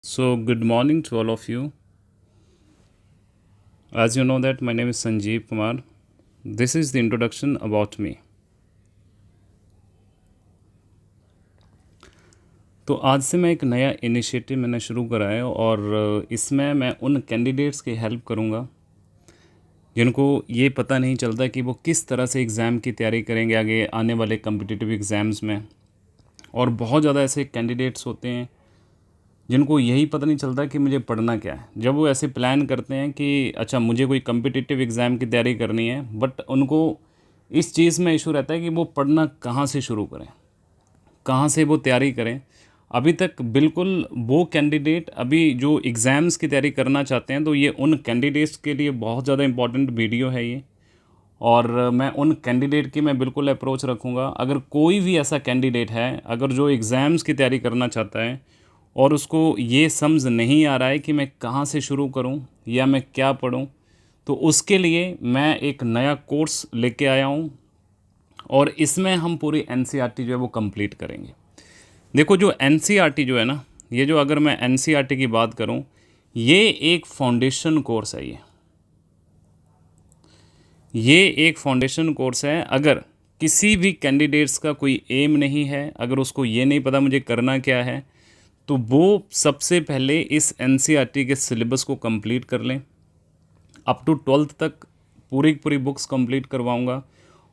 So, good morning to all of you. As you know that my name is Sanjeev Kumar. This is the introduction about me. तो आज से मैं एक नया initiative मैंने शुरू करा है और इसमें मैं उन कैंडिडेट्स की हेल्प करूंगा जिनको ये पता नहीं चलता कि वो किस तरह से एग्ज़ाम की तैयारी करेंगे आगे आने वाले कम्पिटिटिव एग्ज़ाम्स में। और बहुत ज़्यादा ऐसे कैंडिडेट्स होते हैं जिनको यही पता नहीं चलता कि मुझे पढ़ना क्या है। जब वो ऐसे प्लान करते हैं कि अच्छा मुझे कोई कम्पिटिटिव एग्ज़ाम की तैयारी करनी है, बट उनको इस चीज़ में इशू रहता है कि वो पढ़ना कहाँ से शुरू करें, कहाँ से वो तैयारी करें। अभी तक बिल्कुल वो कैंडिडेट अभी जो एग्ज़ाम्स की तैयारी करना चाहते हैं, तो ये उन कैंडिडेट्स के लिए बहुत ज़्यादा इम्पॉर्टेंट वीडियो है ये। और मैं उन कैंडिडेट की मैं बिल्कुल अप्रोच रखूँगा। अगर कोई भी ऐसा कैंडिडेट है अगर जो एग्ज़ाम्स की तैयारी करना चाहता है और उसको ये समझ नहीं आ रहा है कि मैं कहाँ से शुरू करूँ या मैं क्या पढूँ, तो उसके लिए मैं एक नया कोर्स लेके आया हूँ और इसमें हम पूरी एनसीईआरटी जो है वो कंप्लीट करेंगे। देखो जो एनसीईआरटी जो है ना, ये जो अगर मैं एनसीईआरटी की बात करूँ, ये एक फाउंडेशन कोर्स है। ये एक फाउंडेशन कोर्स है। अगर किसी भी कैंडिडेट्स का कोई एम नहीं है, अगर उसको ये नहीं पता मुझे करना क्या है, तो वो सबसे पहले इस एनसीईआरटी के सिलेबस को कंप्लीट कर लें। अप टू 12th तक पूरी पूरी बुक्स कंप्लीट करवाऊंगा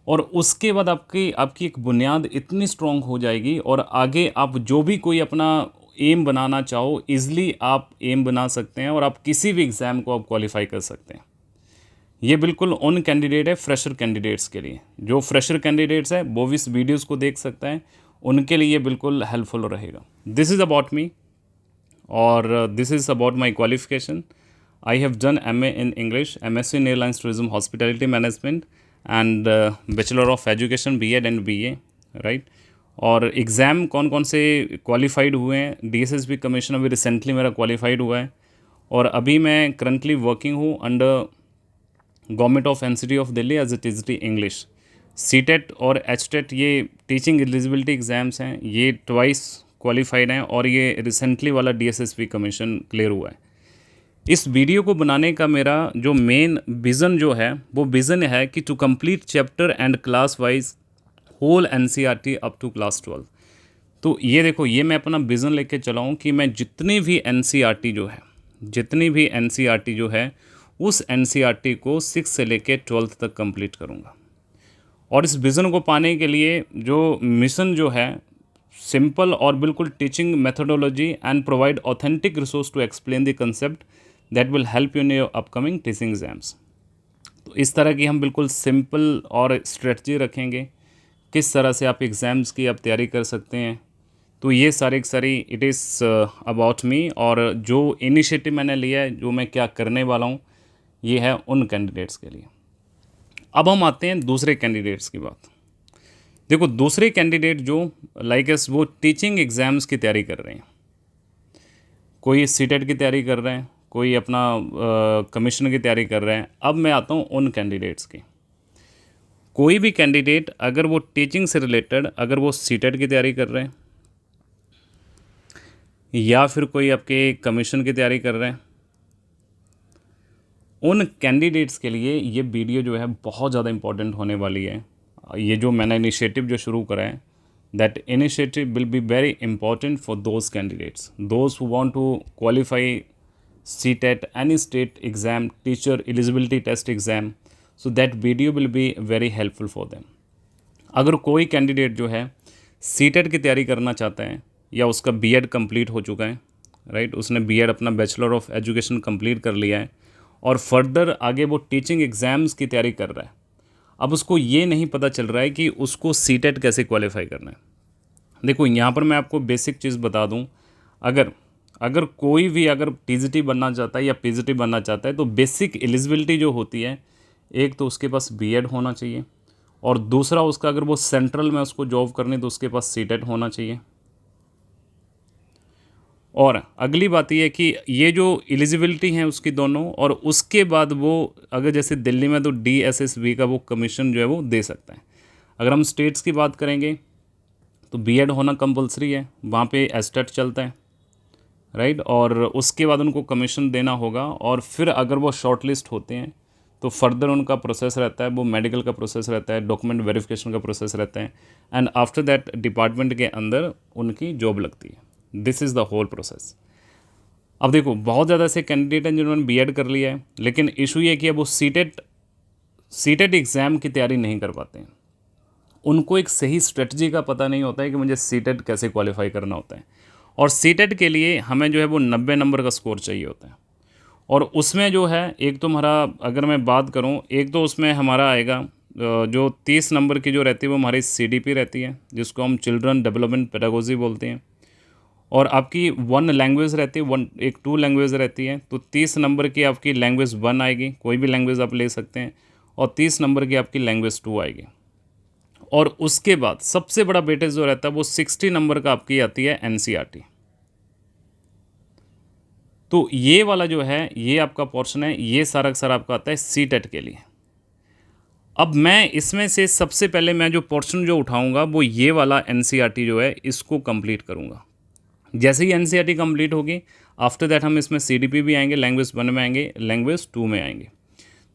और उसके बाद आपकी आपकी एक बुनियाद इतनी स्ट्रॉन्ग हो जाएगी और आगे आप जो भी कोई अपना एम बनाना चाहो ईज़िली आप एम बना सकते हैं और आप किसी भी एग्ज़ाम को आप क्वालिफाई कर सकते हैं। ये बिल्कुल उन कैंडिडेट है फ्रेशर कैंडिडेट्स के लिए। जो फ्रेशर कैंडिडेट्स है वो भी इस वीडियोस को देख सकते हैं, उनके लिए ये बिल्कुल हेल्पफुल रहेगा। दिस इज़ अबाउट मी और this is about my qualification. I have done MA in English, MSc in Airlines Tourism Hospitality Management and Bachelor of Education B.Ed and BA, राइट। और एग्ज़ाम कौन कौन से क्वालिफाइड हुए हैं, DSSB commission अभी recently मेरा क्वालिफाइड हुआ है और अभी मैं करंटली वर्किंग हूँ अंडर गवर्नमेंट ऑफ NCT ऑफ Delhi as a TGT English. CTET और HTET ये टीचिंग एलिजिबिलिटी एग्ज़ाम्स हैं, ये ट्वाइस क्वालिफाइड हैं और ये रिसेंटली वाला DSSB कमीशन क्लियर हुआ है। इस वीडियो को बनाने का मेरा जो मेन विज़न जो है वो विज़न है कि to complete chapter and class wise whole NCERT up to class 12। तो ये देखो, ये मैं अपना विज़न लेके चला हूँ कि मैं जितनी भी NCERT जो है उस NCERT को 6 से लेके 12th तक कंप्लीट करूँगा। और इस विज़न को पाने के लिए जो मिशन जो है, सिंपल और बिल्कुल teaching methodology and provide authentic resource to explain the concept that will help you in your upcoming teaching exams. तो इस तरह की हम बिल्कुल सिंपल और स्ट्रेटजी रखेंगे किस तरह से आप एग्ज़ाम्स की आप तैयारी कर सकते हैं। तो ये सारी की सारी इट इज़ अबाउट मी और जो इनिशिएटिव मैंने लिया है, जो मैं क्या करने वाला हूँ, ये है उन कैंडिडेट्स के लिए। अब हम आते हैं दूसरे कैंडिडेट्स की बात। देखो दूसरे कैंडिडेट जो लाइक एस वो टीचिंग एग्ज़ाम्स की तैयारी कर रहे हैं, कोई सीटेट की तैयारी कर रहे हैं, कोई अपना कमीशन की तैयारी कर रहे हैं। अब मैं आता हूँ उन कैंडिडेट्स की। कोई भी कैंडिडेट अगर वो टीचिंग से रिलेटेड अगर वो सीटेट की तैयारी कर रहे हैं या फिर कोई आपके कमीशन की तैयारी कर रहे हैं, उन कैंडिडेट्स के लिए ये वीडियो जो है बहुत ज़्यादा इंपॉर्टेंट होने वाली है। ये जो मैंने इनिशिएटिव जो शुरू करा है, that initiative will be very important for those candidates those who want to qualify CTET any state exam, teacher eligibility test exam. So that video will be very helpful for them. अगर कोई candidate जो है CTET की तैयारी करना चाहता है या उसका B.Ed कंप्लीट हो चुका है, राइट, उसने B.Ed अपना बैचलर ऑफ एजुकेशन कंप्लीट कर लिया है और फर्दर आगे वो टीचिंग एग्ज़ाम्स की तैयारी कर रहा है, अब उसको ये नहीं पता चल रहा है कि उसको CTET कैसे क्वालिफाई करना है। देखो यहाँ पर मैं आपको बेसिक चीज़ बता दूँ। अगर अगर कोई भी अगर TGT बनना चाहता है या PGT बनना चाहता है, तो बेसिक एलिजिबिलिटी जो होती है, एक तो उसके पास B.Ed होना चाहिए और दूसरा उसका अगर वो सेंट्रल में उसको जॉब करनी तो उसके पास CTET होना चाहिए। और अगली बात ये है कि ये जो एलिजिबिलिटी है उसकी दोनों, और उसके बाद वो अगर जैसे दिल्ली में तो DSSB का वो कमीशन जो है वो दे सकता है। अगर हम स्टेट्स की बात करेंगे तो B.Ed होना कंपलसरी है, वहाँ पे HTET चलता है, राइट, और उसके बाद उनको कमीशन देना होगा, और फिर अगर वो शॉर्ट लिस्ट होते हैं तो फर्दर उनका प्रोसेस रहता है, वो मेडिकल का प्रोसेस रहता है, डॉक्यूमेंट वेरिफिकेशन का प्रोसेस रहता है, एंड आफ्टर दैट डिपार्टमेंट के अंदर उनकी जॉब लगती है। This is the whole process. अब देखो, बहुत ज़्यादा ऐसे कैंडिडेट हैं जिन्होंने बीएड कर लिया है, लेकिन इशू ये कि अब वो सीटेट एग्ज़ाम की तैयारी नहीं कर पाते हैं। उनको एक सही स्ट्रेटजी का पता नहीं होता है कि मुझे सीटेट कैसे क्वालिफाई करना होता है, और सीटेट के लिए हमें जो है वो 90 नंबर का स्कोर चाहिए होता है। और उसमें जो है, एक तो हमारा, अगर मैं बात करूं, एक तो उसमें हमारा आएगा जो 30 नंबर की जो रहती है वो हमारी सीडीपी रहती है, जिसको हम चिल्ड्रन डेवलपमेंट पेडागोजी बोलते हैं। और आपकी 1 लैंग्वेज रहती है, एक 2 लैंग्वेज रहती है, तो 30 नंबर की आपकी लैंग्वेज 1 आएगी, कोई भी लैंग्वेज आप ले सकते हैं, और 30 नंबर की आपकी लैंग्वेज 2 आएगी। और उसके बाद सबसे बड़ा वेटेज जो रहता है वो 60 नंबर का आपकी आती है एनसीईआरटी। तो ये वाला जो है, ये आपका पोर्शन है, ये सारा का सारा आपका आता है सीटेट के लिए। अब मैं इसमें से सबसे पहले मैं जो पोर्शन जो उठाऊंगा वो ये वाला एनसीईआरटी जो है इसको कंप्लीट करूंगा। जैसे ही एनसीईआरटी कंप्लीट होगी, आफ्टर दैट हम इसमें सीडीपी भी आएंगे, लैंग्वेज 1 में आएंगे, लैंग्वेज 2 में आएंगे।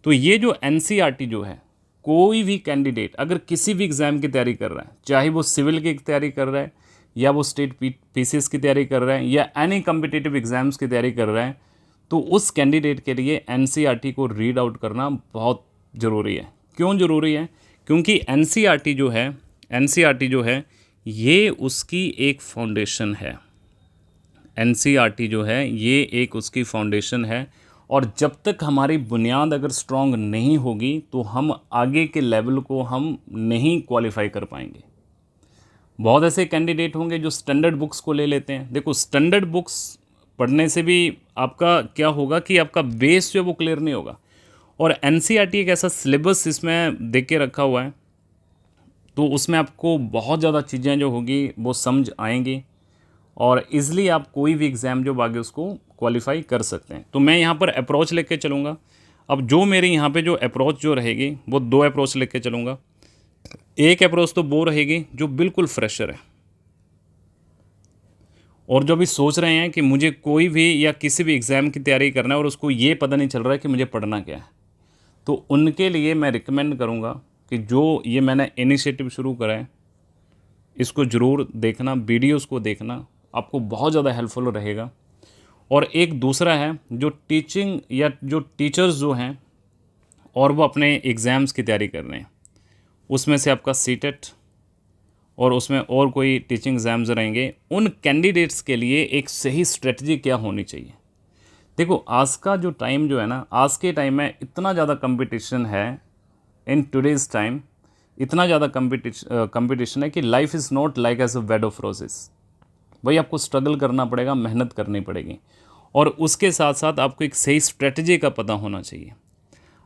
तो ये जो एनसीईआरटी जो है, कोई भी कैंडिडेट अगर किसी भी एग्ज़ाम की तैयारी कर रहा है, चाहे वो सिविल की तैयारी कर रहा है, या वो स्टेट पीसीएस की तैयारी कर रहा है, या एनी कम्पिटिटिव एग्ज़ाम्स की तैयारी कर रहा है, तो उस कैंडिडेट के लिए एनसीईआरटी को रीड आउट करना बहुत ज़रूरी है। क्यों ज़रूरी है? क्योंकि एनसीईआरटी जो है ये उसकी एक फाउंडेशन है। एनसीईआरटी जो है ये एक उसकी फाउंडेशन है, और जब तक हमारी बुनियाद अगर स्ट्रॉन्ग नहीं होगी तो हम आगे के लेवल को हम नहीं क्वालिफाई कर पाएंगे। बहुत ऐसे कैंडिडेट होंगे जो स्टैंडर्ड बुक्स को ले लेते हैं। देखो, स्टैंडर्ड बुक्स पढ़ने से भी आपका क्या होगा कि आपका बेस जो है वो क्लियर नहीं होगा, और एनसीईआरटी एक ऐसा सिलेबस इसमें देख के रखा हुआ है, तो उसमें आपको बहुत ज़्यादा चीज़ें जो होगी वो समझ आएंगी, और ईज़िली आप कोई भी एग्ज़ाम जो आगे उसको क्वालिफाई कर सकते हैं। तो मैं यहाँ पर अप्रोच लेके चलूँगा। अब जो मेरे यहाँ पे जो अप्रोच जो रहेगी वो 2 अप्रोच लेके चलूँगा। एक अप्रोच तो वो रहेगी जो बिल्कुल फ्रेशर है, और जो भी सोच रहे हैं कि मुझे कोई भी या किसी भी एग्ज़ाम की तैयारी करना है और उसको ये पता नहीं चल रहा है कि मुझे पढ़ना क्या है, तो उनके लिए मैं रिकमेंड करूँगा कि जो ये मैंने इनिशिएटिव शुरू करा है इसको ज़रूर देखना, वीडियोज़ को देखना, आपको बहुत ज़्यादा हेल्पफुल रहेगा। और एक दूसरा है जो टीचिंग या जो टीचर्स जो हैं और वो अपने एग्ज़ाम्स की तैयारी कर रहे हैं, उसमें से आपका सीटेट और उसमें और कोई टीचिंग एग्ज़ाम्स रहेंगे, उन कैंडिडेट्स के लिए एक सही स्ट्रेटजी क्या होनी चाहिए। देखो, आज का जो टाइम जो है ना, आज के टाइम में इतना ज़्यादा कंपटीशन है, इन टुडेज़ टाइम इतना ज़्यादा कंपटीशन है कि life is not like as a bed of roses. भाई, आपको स्ट्रगल करना पड़ेगा, मेहनत करनी पड़ेगी, और उसके साथ साथ आपको एक सही स्ट्रेटजी का पता होना चाहिए।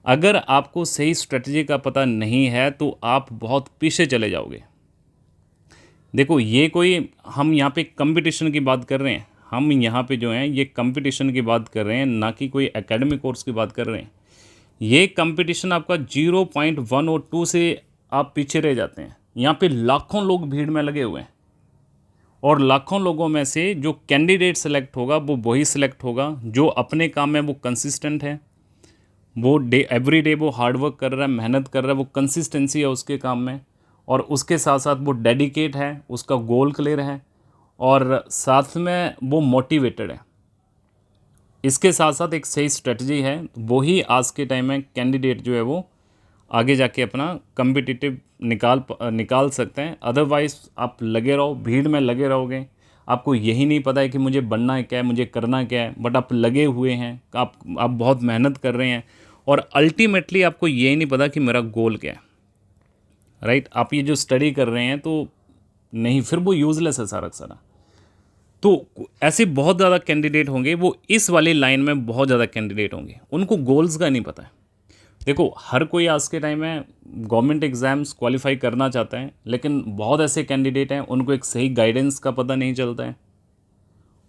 अगर आपको सही स्ट्रेटजी का पता नहीं है तो आप बहुत पीछे चले जाओगे। देखो, ये कोई, हम यहाँ पे कंपटीशन की बात कर रहे हैं, हम यहाँ पे जो हैं ये कंपटीशन की बात कर रहे हैं, ना कि कोई एकेडमिक कोर्स की बात कर रहे हैं। ये कंपटीशन आपका 0.1 और 2 से आप पीछे रह जाते हैं। यहाँ पे लाखों लोग भीड़ में लगे हुए हैं, और लाखों लोगों में से जो कैंडिडेट सेलेक्ट होगा वो वही सिलेक्ट होगा जो अपने काम में वो कंसिस्टेंट है, वो एवरी डे वो हार्ड वर्क कर रहा है, मेहनत कर रहा है, वो कंसिस्टेंसी है उसके काम में, और उसके साथ साथ वो डेडिकेट है, उसका गोल क्लियर है, और साथ में वो मोटिवेटेड है। इसके साथ साथ एक सही स्ट्रेटजी है, वही आज के टाइम में कैंडिडेट जो है वो आगे जाके अपना कम्पिटिटिव निकाल सकते हैं। अदरवाइज़ आप लगे रहो, भीड़ में लगे रहोगे, आपको यही नहीं पता है कि मुझे बनना क्या है, मुझे करना क्या है, बट आप लगे हुए हैं, आप बहुत मेहनत कर रहे हैं, और अल्टीमेटली आपको यही नहीं पता कि मेरा गोल क्या है। राइट, आप ये जो स्टडी कर रहे हैं तो नहीं, फिर वो यूज़लेस है सारा का सारा। तो ऐसे बहुत ज़्यादा कैंडिडेट होंगे, वो इस वाली लाइन में बहुत ज़्यादा कैंडिडेट होंगे, उनको गोल्स का नहीं पता है। देखो, हर कोई आज के टाइम में गवर्नमेंट एग्ज़ाम्स क्वालिफाई करना चाहता है, लेकिन बहुत ऐसे कैंडिडेट हैं उनको एक सही गाइडेंस का पता नहीं चलता है,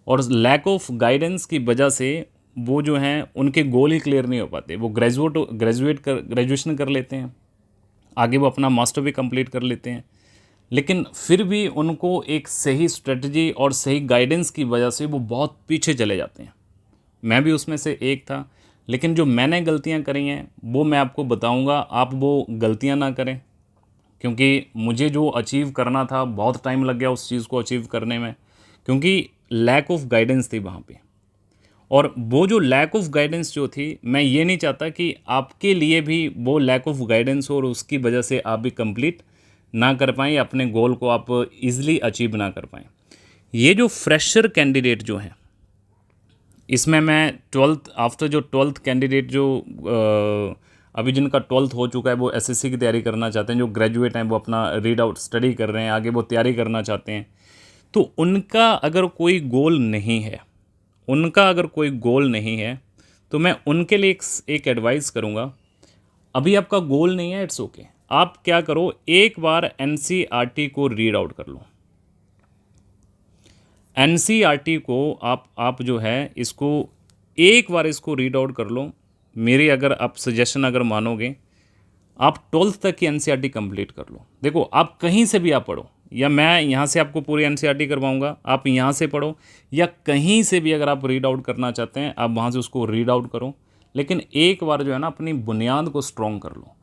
और लैक ऑफ गाइडेंस की वजह से वो जो हैं उनके गोल ही क्लियर नहीं हो पाते। वो ग्रेजुएशन कर लेते हैं, आगे वो अपना मास्टर भी कंप्लीट कर लेते हैं, लेकिन फिर भी उनको एक सही स्ट्रेटजी और सही गाइडेंस की वजह से वो बहुत पीछे चले जाते हैं। मैं भी उसमें से एक था, लेकिन जो मैंने गलतियां करी हैं वो मैं आपको बताऊंगा, आप वो गलतियां ना करें, क्योंकि मुझे जो अचीव करना था बहुत टाइम लग गया उस चीज़ को अचीव करने में, क्योंकि लैक ऑफ गाइडेंस थी वहाँ पे। और वो जो लैक ऑफ गाइडेंस जो थी, मैं ये नहीं चाहता कि आपके लिए भी वो लैक ऑफ गाइडेंस हो और उसकी वजह से आप भी कंप्लीट ना कर पाएँ, अपने गोल को आप इजीली अचीव ना कर पाएँ। ये जो फ्रेशर कैंडिडेट जो हैं, इसमें मैं ट्वेल्थ आफ्टर जो ट्वेल्थ कैंडिडेट जो अभी जिनका ट्वेल्थ हो चुका है, वो एसएससी की तैयारी करना चाहते हैं, जो ग्रेजुएट हैं वो अपना रीड आउट स्टडी कर रहे हैं, आगे वो तैयारी करना चाहते हैं, तो उनका अगर कोई गोल नहीं है, उनका अगर कोई गोल नहीं है, तो मैं उनके लिए एक एडवाइस करूँगा। अभी आपका गोल नहीं है, इट्स ओके। आप क्या करो, एक बार एनसीईआरटी को रीड आउट कर लो। एनसीईआरटी को आप जो है इसको एक बार इसको रीड आउट कर लो। मेरी अगर आप सजेशन अगर मानोगे, आप ट्वेल्थ तक की एनसीईआरटी कंप्लीट कर लो। देखो, आप कहीं से भी आप पढ़ो, या मैं यहाँ से आपको पूरी एनसीईआरटी करवाऊँगा, आप यहाँ से पढ़ो, या कहीं से भी अगर आप रीड आउट करना चाहते हैं, आप वहाँ से उसको रीड आउट करो। लेकिन एक बार जो है ना, अपनी बुनियाद को स्ट्रॉन्ग कर लो।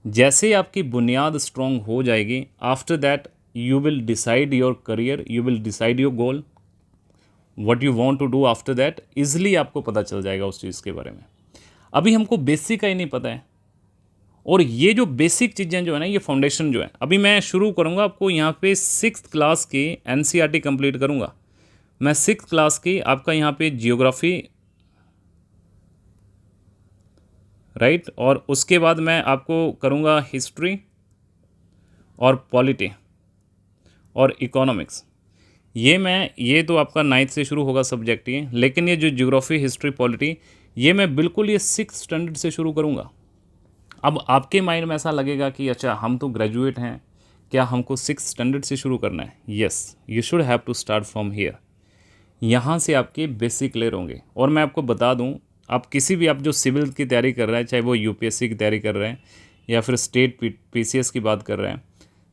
जैसे ही आपकी बुनियाद स्ट्रॉन्ग हो जाएगी, after that you will decide your career, you will decide your goal, what you want to do after that. Easily आपको पता चल जाएगा उस चीज़ के बारे में। अभी हमको बेसिक का ही नहीं पता है, और ये जो बेसिक चीज़ें जो है ना, ये फाउंडेशन जो है, अभी मैं शुरू करूँगा आपको यहाँ पे 6th क्लास की एनसीईआरटी कंप्लीट करूँगा। मैं 6th क्लास की आपका यहाँ पे जियोग्राफी, राइट, और उसके बाद मैं आपको करूँगा हिस्ट्री और पॉलिटी और इकोनॉमिक्स। ये तो आपका 9th से शुरू होगा सब्जेक्ट ये, लेकिन ये जो ज्योग्राफी, हिस्ट्री, पॉलिटी, ये मैं बिल्कुल ये 6th स्टैंडर्ड से शुरू करूँगा। अब आपके माइंड में ऐसा लगेगा कि अच्छा, हम तो ग्रेजुएट हैं, क्या हमको 6th स्टैंडर्ड से शुरू करना है? Yes, you should have to start from here. यहाँ से आपके बेसिक क्लियर होंगे। और मैं आपको बता दूँ, आप किसी भी, आप जो सिविल की तैयारी कर रहे हैं, चाहे वो यूपीएससी की तैयारी कर रहे हैं या फिर स्टेट पीसीएस की बात कर रहे हैं,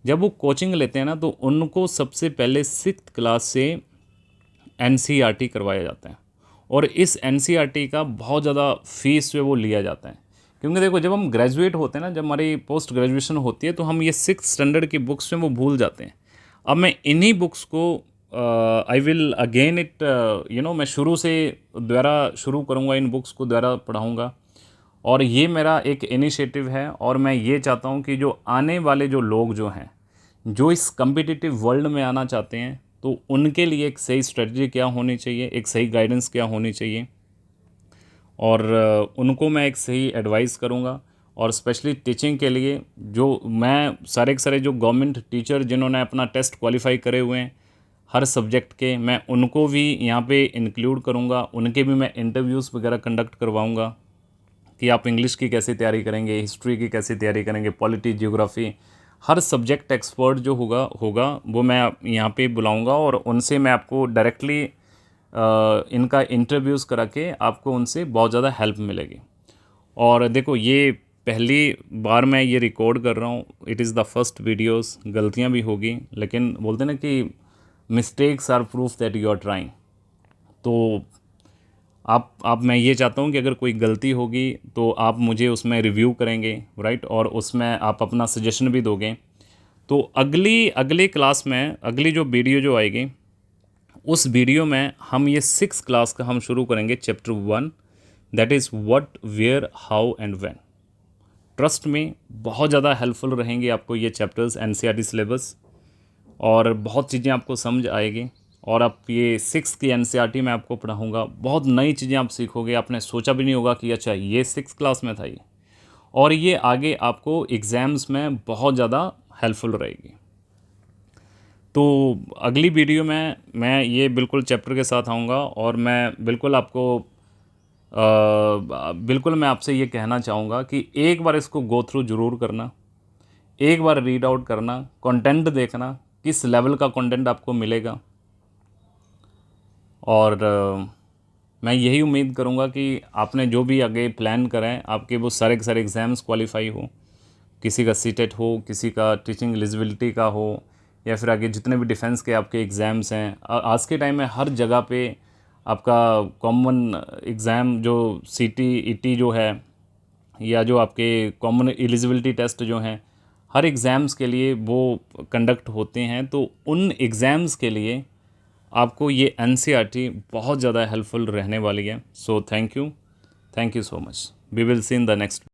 जब वो कोचिंग लेते हैं ना, तो उनको सबसे पहले 6th क्लास से एनसीईआरटी करवाया जाता है। और इस एनसीईआरटी का बहुत ज़्यादा फीस जो है वो लिया जाता है, क्योंकि देखो, जब हम ग्रेजुएट होते हैं ना, जब हमारी पोस्ट ग्रेजुएशन होती है, तो हम ये 6th स्टैंडर्ड की बुक्स में वो भूल जाते हैं। अब मैं इन्हीं बुक्स को आई विल अगेन इट मैं शुरू से दोबारा शुरू करूँगा, इन बुक्स को दोबारा पढ़ाऊँगा। और ये मेरा एक इनिशिएटिव है, और मैं ये चाहता हूँ कि जो आने वाले जो लोग जो हैं, जो इस कम्पिटिटिव वर्ल्ड में आना चाहते हैं, तो उनके लिए एक सही स्ट्रेटजी क्या होनी चाहिए, एक सही गाइडेंस क्या होनी चाहिए, और उनको मैं एक सही एडवाइस करूँगा। और स्पेशली टीचिंग के लिए जो मैं सारे के सारे जो गवर्नमेंट टीचर जिन्होंने अपना टेस्ट क्वालिफाई करे हुए हैं हर सब्जेक्ट के, मैं उनको भी यहाँ पे इंक्लूड करूँगा। उनके भी मैं इंटरव्यूज़ वगैरह कंडक्ट करवाऊँगा कि आप इंग्लिश की कैसे तैयारी करेंगे, हिस्ट्री की कैसे तैयारी करेंगे, पॉलिटी, जियोग्राफी, हर सब्जेक्ट एक्सपर्ट जो होगा वो मैं यहाँ पे बुलाऊँगा, और उनसे मैं आपको डायरेक्टली इनका इंटरव्यूज़ करा के आपको उनसे बहुत ज़्यादा हेल्प मिलेगी। और देखो, ये पहली बार मैं ये रिकॉर्ड कर रहा हूँ, it is the first videos, गलतियाँ भी होगी, लेकिन बोलते हैं ना कि mistakes are proof that you are trying. तो आप मैं ये चाहता हूँ कि अगर कोई गलती होगी तो आप मुझे उसमें रिव्यू करेंगे, राइट, और उसमें आप अपना सजेशन भी दोगे। तो अगली क्लास में, अगली जो वीडियो जो आएगी, उस वीडियो में हम ये 6th क्लास का हम शुरू करेंगे chapter 1, that is what, where, how and when. Trust में बहुत ज़्यादा हेल्पफुल रहेंगे आपको ये चैप्टर्स, एनसीईआरटी सिलेबस, और बहुत चीज़ें आपको समझ आएगी। और आप ये 6th की एनसीईआरटी में आपको पढ़ाऊँगा, बहुत नई चीज़ें आप सीखोगे, आपने सोचा भी नहीं होगा कि अच्छा, ये 6th क्लास में था ये, और ये आगे आपको एग्ज़ाम्स में बहुत ज़्यादा हेल्पफुल रहेगी। तो अगली वीडियो में मैं ये बिल्कुल चैप्टर के साथ आऊँगा, और मैं बिल्कुल आपको बिल्कुल मैं आपसे ये कहना चाहूँगा कि एक बार इसको गो थ्रू ज़रूर करना, एक बार रीड आउट करना, कंटेंट देखना किस लेवल का कंटेंट आपको मिलेगा। और मैं यही उम्मीद करूँगा कि आपने जो भी आगे प्लान करें, आपके वो सारे के सारे एग्ज़ाम्स क्वालिफाई हो, किसी का सीटेट हो, किसी का टीचिंग एलिजिबिलिटी का हो, या फिर आगे जितने भी डिफेंस के आपके एग्ज़ाम्स हैं, आज के टाइम में हर जगह पे आपका कॉमन एग्ज़ाम जो सीटी ईटी जो है, या जो आपके कॉमन एलिजिबिलिटी टेस्ट जो हैं, हर एग्ज़ाम्स के लिए वो कंडक्ट होते हैं। तो उन एग्ज़ाम्स के लिए आपको ये एनसीईआरटी बहुत ज़्यादा हेल्पफुल रहने वाली है। So thank you so much. We will see in the next.